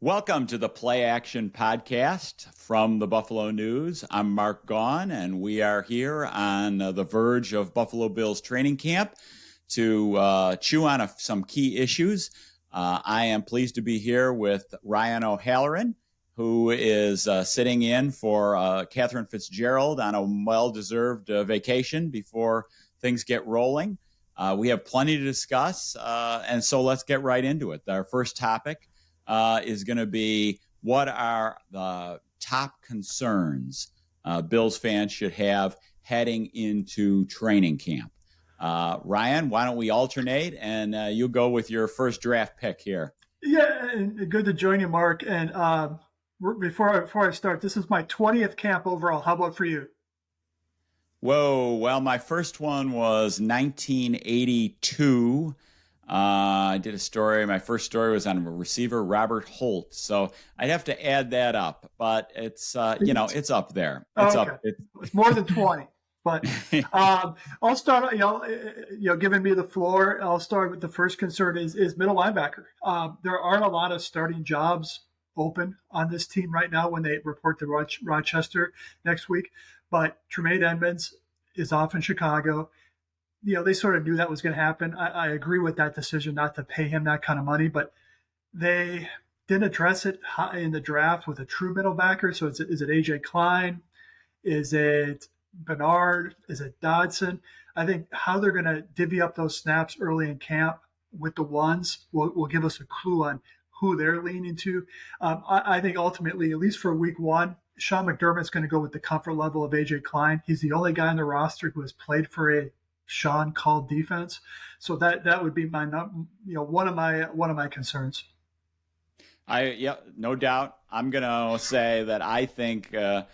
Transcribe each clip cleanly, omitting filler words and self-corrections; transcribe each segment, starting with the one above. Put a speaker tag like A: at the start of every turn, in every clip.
A: Welcome to the Play Action podcast from the Buffalo News. I'm Mark Gaughan, and we are here on the verge of Buffalo Bills training camp to chew on some key issues. I am pleased to be here with Ryan O'Halloran, who is sitting in for Catherine Fitzgerald on a well-deserved vacation before things get rolling. We have plenty to discuss, and so let's get right into it. Our first topic is going to be what are the top concerns Bills fans should have heading into training camp. Ryan, why don't we alternate, and you go with your first draft pick here.
B: Yeah, and good to join you, Mark. And before I start, this is my 20th camp overall. How about for you?
A: Whoa, well, my first one was 1982. I did a story. My first story was on a receiver, Robert Holt. So I'd have to add that up, but it's it's up there. It's
B: okay.
A: up.
B: It's more than 20. But I'll start. Giving me the floor. I'll start with the first concern is middle linebacker. There aren't a lot of starting jobs open on this team right now when they report to Rochester next week. But Tremaine Edmonds is off in Chicago. They sort of knew that was going to happen. I agree with that decision not to pay him that kind of money, but they didn't address it in the draft with a true middle backer. So is it A.J. Klein? Is it Bernard? Is it Dodson? I think how they're going to divvy up those snaps early in camp with the ones will give us a clue on who they're leaning to. I think ultimately, at least for week one, Sean McDermott's going to go with the comfort level of A.J. Klein. He's the only guy on the roster who has played for a Sean called defense, so that would be my one of my concerns.
A: No doubt. I'm gonna say that I think the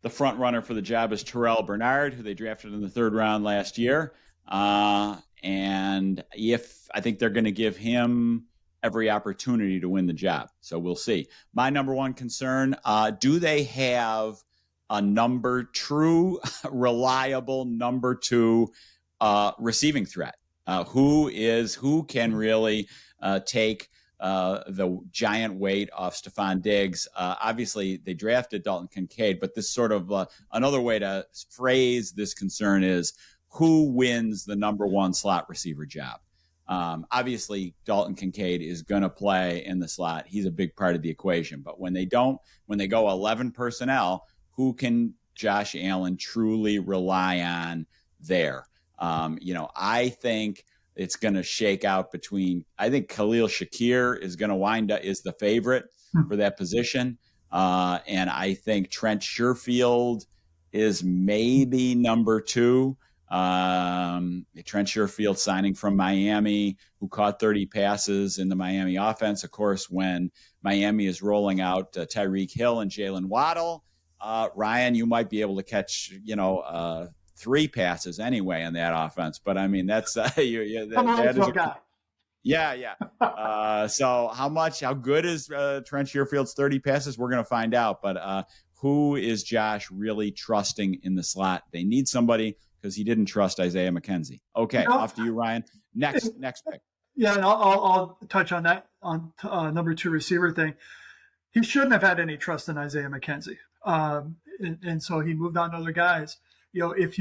A: front runner for the job is Terrell Bernard, who they drafted in the third round last year, and I think they're going to give him every opportunity to win the job. So we'll see. My number one concern: do they have a true, reliable number two? Receiving threat. Who can really take the giant weight off Stephon Diggs? Obviously, they drafted Dalton Kincaid, but this sort of another way to phrase this concern is who wins the number one slot receiver job. Obviously, Dalton Kincaid is going to play in the slot. He's a big part of the equation. But when they go 11 personnel, who can Josh Allen truly rely on there? I think it's going to shake out I think Khalil Shakir is going to is the favorite for that position. And I think Trent Sherfield is maybe number two. Trent Sherfield signing from Miami, who caught 30 passes in the Miami offense. Of course, when Miami is rolling out Tyreek Hill and Jalen Waddle, Ryan, you might be able to catch, 3 passes anyway in that offense, but I mean that's that is
B: guy.
A: Yeah. So how good is Trent Sherfield's 30 passes? We're going to find out. But who is Josh really trusting in the slot? They need somebody because he didn't trust Isaiah McKenzie. Okay, off to you, Ryan. Next pick.
B: Yeah, and I'll touch on that on number two receiver thing. He shouldn't have had any trust in Isaiah McKenzie, and so he moved on to other guys. If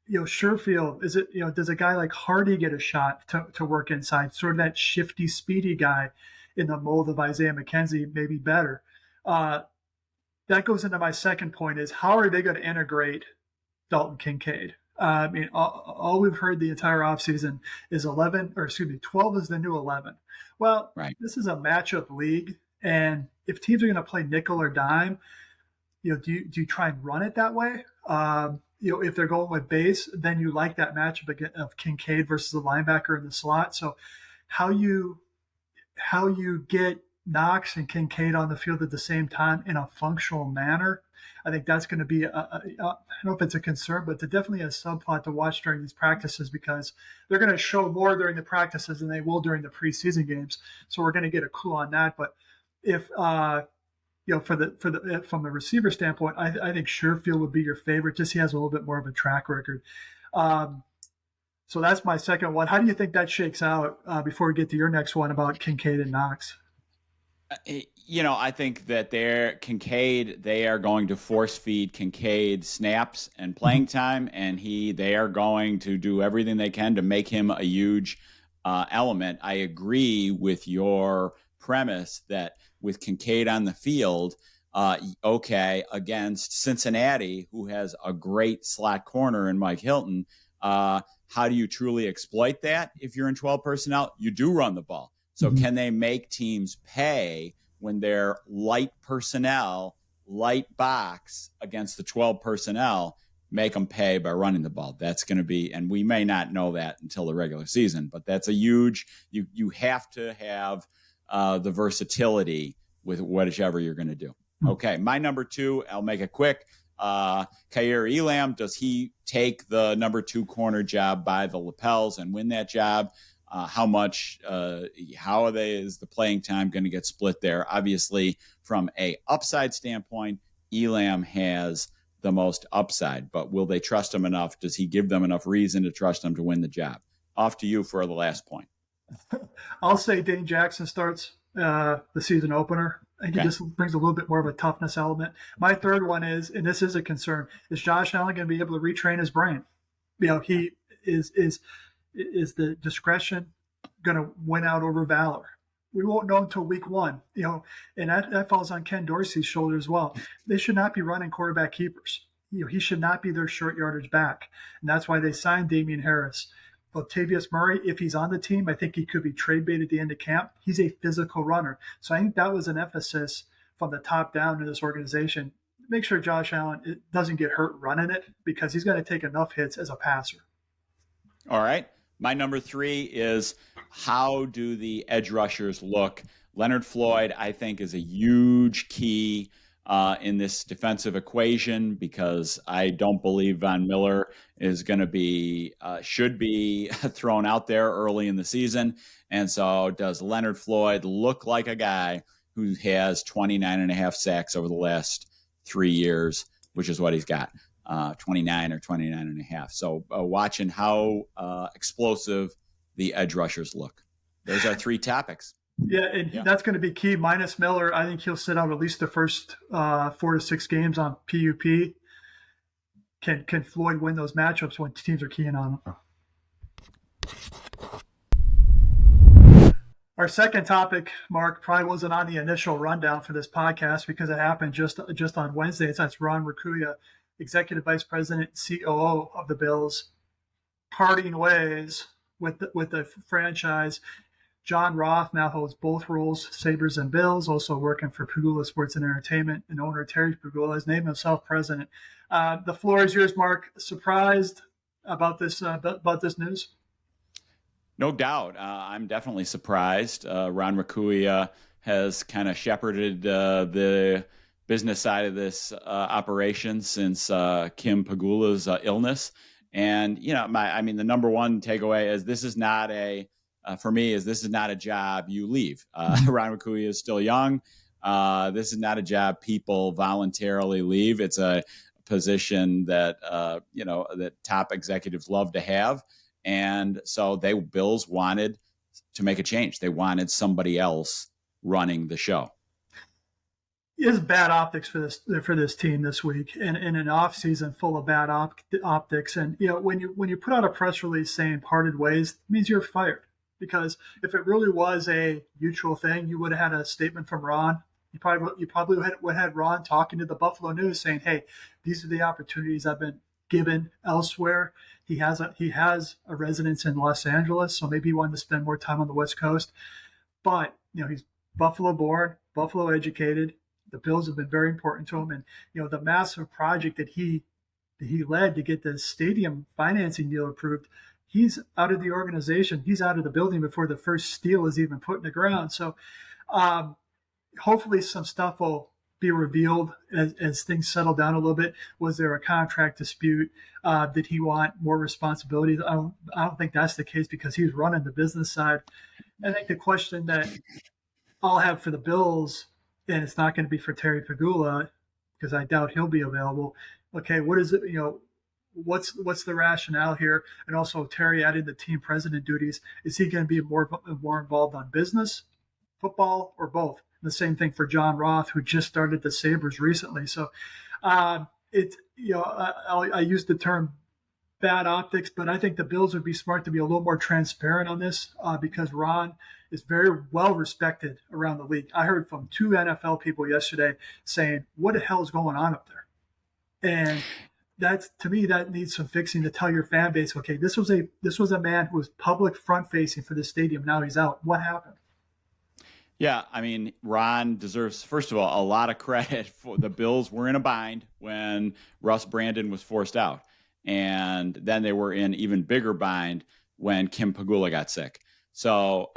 B: Sherfield, does a guy like Hardy get a shot to work inside? Sort of that shifty, speedy guy in the mold of Isaiah McKenzie, maybe better. That goes into my second point is how are they going to integrate Dalton Kincaid? All we've heard the entire offseason is 12 is the new 11. Well, right. This is a matchup league. And if teams are going to play nickel or dime, do you try and run it that way? If they're going with base, then you like that matchup of Kincaid versus the linebacker in the slot. So how you get Knox and Kincaid on the field at the same time in a functional manner, I think that's going to be I don't know if it's a concern, but it's definitely a subplot to watch during these practices because they're going to show more during the practices than they will during the preseason games. So we're going to get a clue on that. But if from the receiver standpoint, I think Sherfield would be your favorite. Just he has a little bit more of a track record. So that's my second one. How do you think that shakes out before we get to your next one about Kincaid and Knox?
A: I think that they are going to force feed Kincaid snaps and playing time, and they are going to do everything they can to make him a huge element. I agree with your premise that with Kincaid on the field, okay, against Cincinnati, who has a great slot corner in Mike Hilton, how do you truly exploit that? If you're in 12 personnel, you do run the ball. So can they make teams pay when they're light personnel, light box against the 12 personnel, make them pay by running the ball? That's going to be, and we may not know that until the regular season, but that's a huge, you have to have the versatility with whatever you're going to do. Okay, my number 2, I'll make it quick. Kaiir Elam, does he take the number 2 corner job by the lapels and win that job? How is the playing time going to get split there? Obviously, from a upside standpoint, Elam has the most upside, but will they trust him enough? Does he give them enough reason to trust him to win the job? Off to you for the last point.
B: I'll say Dane Jackson starts the season opener. I think he just brings a little bit more of a toughness element. My third one is, and this is a concern, is Josh Allen going to be able to retrain his brain? He is the discretion going to win out over valor? We won't know until week 1, and that falls on Ken Dorsey's shoulder as well. They should not be running quarterback keepers. He should not be their short yardage back. And that's why they signed Damian Harris. Latavius Murray, if he's on the team, I think he could be trade bait at the end of camp. He's a physical runner. So I think that was an emphasis from the top down in this organization. Make sure Josh Allen doesn't get hurt running it, because he's going to take enough hits as a passer.
A: All right. My number 3 is, how do the edge rushers look? Leonard Floyd, I think, is a huge key in this defensive equation, because I don't believe Von Miller is going to should be thrown out there early in the season. And so does Leonard Floyd look like a guy who has 29 and a half sacks over the last 3 years, which is what he's got, 29 or 29 and a half. So watching how explosive the edge rushers look. Those are 3 topics.
B: Yeah, that's going to be key. Minus Miller, I think he'll sit out at least the first 4 to 6 games on PUP. Can Floyd win those matchups when teams are keying on him? Our second topic, Mark, probably wasn't on the initial rundown for this podcast because it happened just on Wednesday. That's Ron Raccuia, Executive Vice President, COO of the Bills, parting ways with the franchise. John Roth now holds both roles, Sabres and Bills, also working for Pegula Sports and Entertainment, and owner Terry Pegula has named himself president. The floor is yours, Mark. Surprised about this news?
A: No doubt. I'm definitely surprised. Ron Raccuia has kind of shepherded the business side of this operation since Kim Pegula's illness. And, the number one takeaway is this is not a job you leave. Ron Raccuia is still young. This is not a job people voluntarily leave. It's a position that, that top executives love to have. And so Bills wanted to make a change. They wanted somebody else running the show.
B: It is bad optics for this team this week, and in an off season full of bad optics. And when you put out a press release saying parted ways, it means you're fired. Because if it really was a mutual thing, you would have had a statement from Ron. You probably would have had Ron talking to the Buffalo News saying, "Hey, these are the opportunities I've been given elsewhere." He has a residence in Los Angeles, so maybe he wanted to spend more time on the West Coast. But he's Buffalo born, Buffalo educated. The Bills have been very important to him, and the massive project that he led to get the stadium financing deal approved. He's out of the organization. He's out of the building before the first steel is even put in the ground. So hopefully some stuff will be revealed as things settle down a little bit. Was there a contract dispute? Did he want more responsibilities? I don't think that's the case because he's running the business side. I think the question that I'll have for the Bills, and it's not going to be for Terry Pegula because I doubt he'll be available. Okay, what is it? What's the rationale here? And also Terry added the team president duties. Is he going to be more involved on business, football, or both? The same thing for John Roth, who just started the Sabres recently. So it's, I use the term bad optics, but I think the Bills would be smart to be a little more transparent on this because Ron is very well respected around the league. I heard from 2 NFL people yesterday saying, "What the hell is going on up there?" And that's, to me, that needs some fixing to tell your fan base, okay, this was a man who was public front facing for the stadium. Now he's out. What happened?
A: Yeah, I mean, Ron deserves, first of all, a lot of credit for the Bills were in a bind when Russ Brandon was forced out. And then they were in even bigger bind when Kim Pegula got sick. So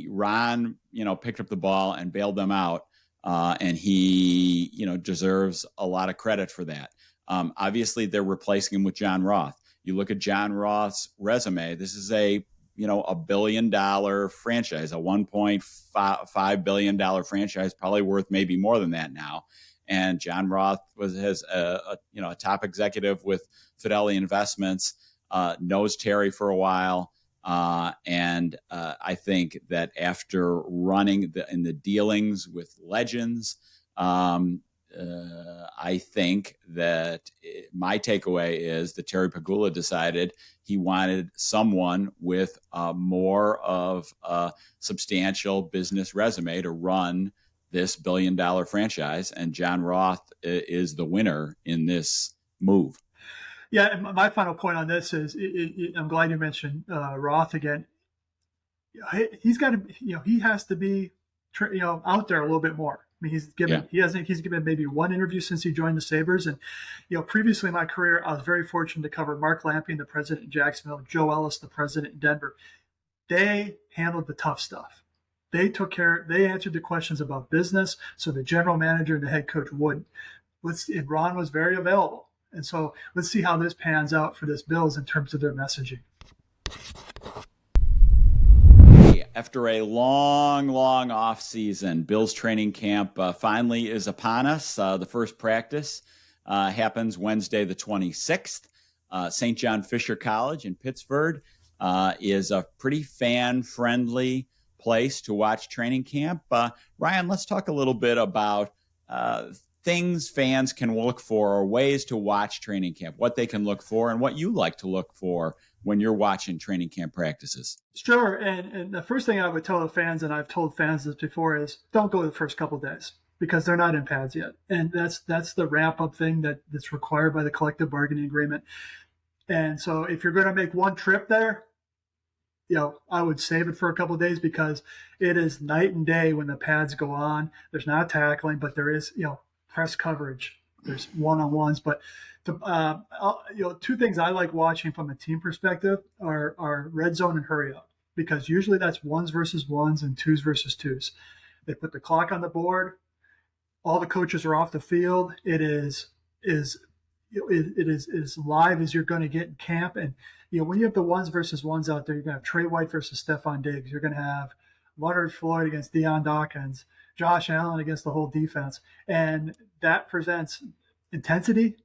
A: Ron, picked up the ball and bailed them out. And he, deserves a lot of credit for that. Obviously, they're replacing him with John Roth. You look at John Roth's resume. This is a $1 billion franchise, a $1.5 billion franchise, probably worth maybe more than that now. And John Roth has a top executive with Fidelity Investments, knows Terry for a while. And I think that after running in the dealings with legends, I think that my takeaway is that Terry Pegula decided he wanted someone with more of a substantial business resume to run this $1 billion franchise, and John Roth is the winner in this move.
B: Yeah, and my final point on this is, I'm glad you mentioned Roth again. He's got to, he has to be, out there a little bit more. I mean, he's given maybe one interview since he joined the Sabres, and previously in my career, I was very fortunate to cover Mark Lamping, the president in Jacksonville, Joe Ellis, the president in Denver. They handled the tough stuff. They answered the questions about business, so the general manager and the head coach wouldn't. And Ron was very available. And so let's see how this pans out for this Bills in terms of their messaging.
A: After a long off season, Bills training camp finally is upon us. The first practice happens Wednesday, the 26th. St. John Fisher College in Pittsburgh is a pretty fan-friendly place to watch training camp. Ryan, let's talk a little bit about things fans can look for, or ways to watch training camp, what they can look for, and what you like to look for when you're watching training camp practices.
B: Sure. And the first thing I would tell the fans, and I've told fans this before, is don't go the first couple of days because they're not in pads yet. And that's the wrap-up thing that's required by the collective bargaining agreement. And so if you're going to make one trip there, I would save it for a couple of days because it is night and day when the pads go on. There's not tackling, but there is, press coverage. There's one-on-ones, but two things I like watching from a team perspective are red zone and hurry up, because usually that's ones versus ones and twos versus twos. They put the clock on the board. All the coaches are off the field. It is as live as you're going to get in camp. And when you have the ones versus ones out there, you're going to have Trey White versus Stephon Diggs. You're going to have Leonard Floyd against Deion Dawkins, Josh Allen against the whole defense, and that presents intensity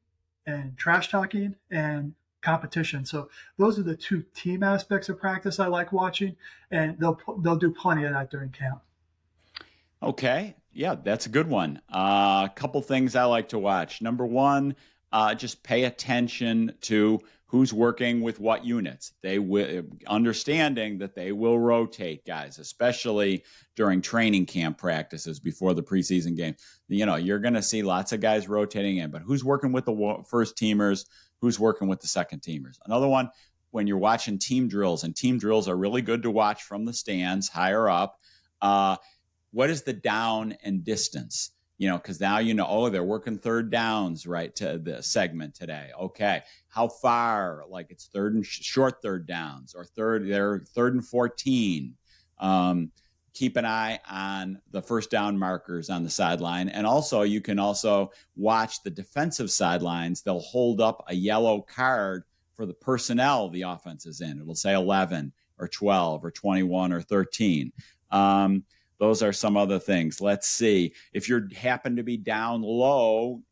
B: and trash talking and competition. So those are the two team aspects of practice I like watching, and they'll do plenty of that during camp.
A: Okay. Yeah, that's a good one. A couple things I like to watch. Number one, just pay attention to who's working with what units. They will, understanding that they will rotate guys, especially during training camp practices before the preseason game. You're going to see lots of guys rotating in, but who's working with the first teamers? Who's working with the second teamers? Another one, when you're watching team drills, and team drills are really good to watch from the stands higher up. What is the down and distance? Because now they're working third downs right to the segment today. Okay, how far? Like it's short third downs, or they're third and 14. Keep an eye on the first down markers on the sideline, and also you can also watch the defensive sidelines. They'll hold up a yellow card for the personnel the offense is in. It'll say 11 or 12 or 21 or 13. Those are some other things. Let's see. If you happen to be down low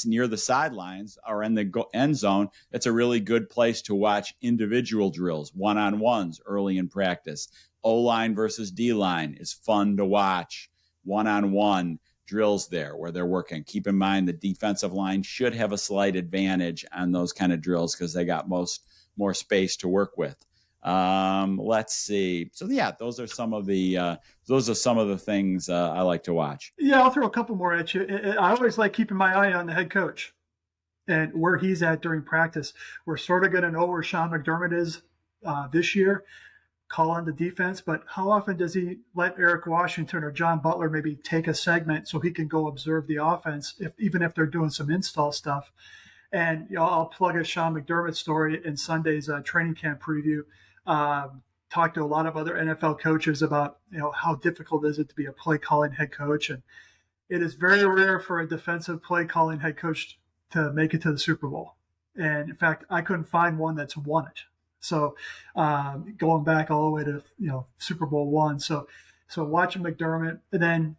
A: near the sidelines or in the end zone, that's a really good place to watch individual drills, one-on-ones early in practice. O-line versus D-line is fun to watch one-on-one drills there where they're working. Keep in mind the defensive line should have a slight advantage on those kind of drills because they got more space to work with. Let's see. So yeah, those are some of the things I like to watch.
B: Yeah, I'll throw a couple more at you. I always like keeping my eye on the head coach and where he's at during practice. We're sort of going to know where Sean McDermott is this year, call on the defense, but how often does he let Eric Washington or John Butler maybe take a segment so he can go observe the offense, even if they're doing some install stuff? And I'll plug a Sean McDermott story in Sunday's training camp preview. Talked to a lot of other NFL coaches about how difficult is it to be a play calling head coach, and it is very rare for a defensive play calling head coach to make it to the Super Bowl. And in fact, I couldn't find one that's won it. So going back all the way to Super Bowl I. So watching McDermott, and then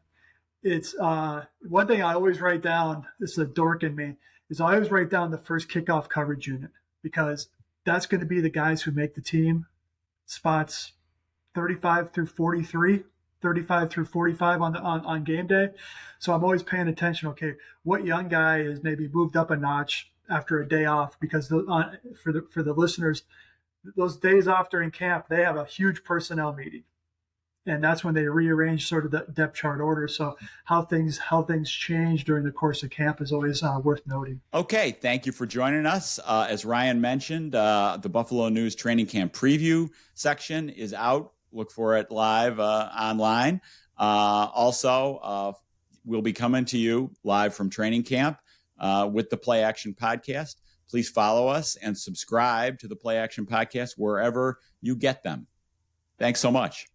B: it's one thing I always write down. This is a dork in me. Is I always write down the first kickoff coverage unit because that's going to be the guys who make the team. Spots 35 through 43, 35 through 45 on game day. So I'm always paying attention. Okay, what young guy is maybe moved up a notch after a day off? Because for the listeners, those days off during camp, they have a huge personnel meeting, and that's when they rearrange sort of the depth chart order. So how things change during the course of camp is always worth noting.
A: Okay, thank you for joining us. As Ryan mentioned, the Buffalo News training camp preview section is out. Look for it live online. Also, we'll be coming to you live from training camp with the Play Action podcast. Please follow us and subscribe to the Play Action podcast wherever you get them. Thanks so much.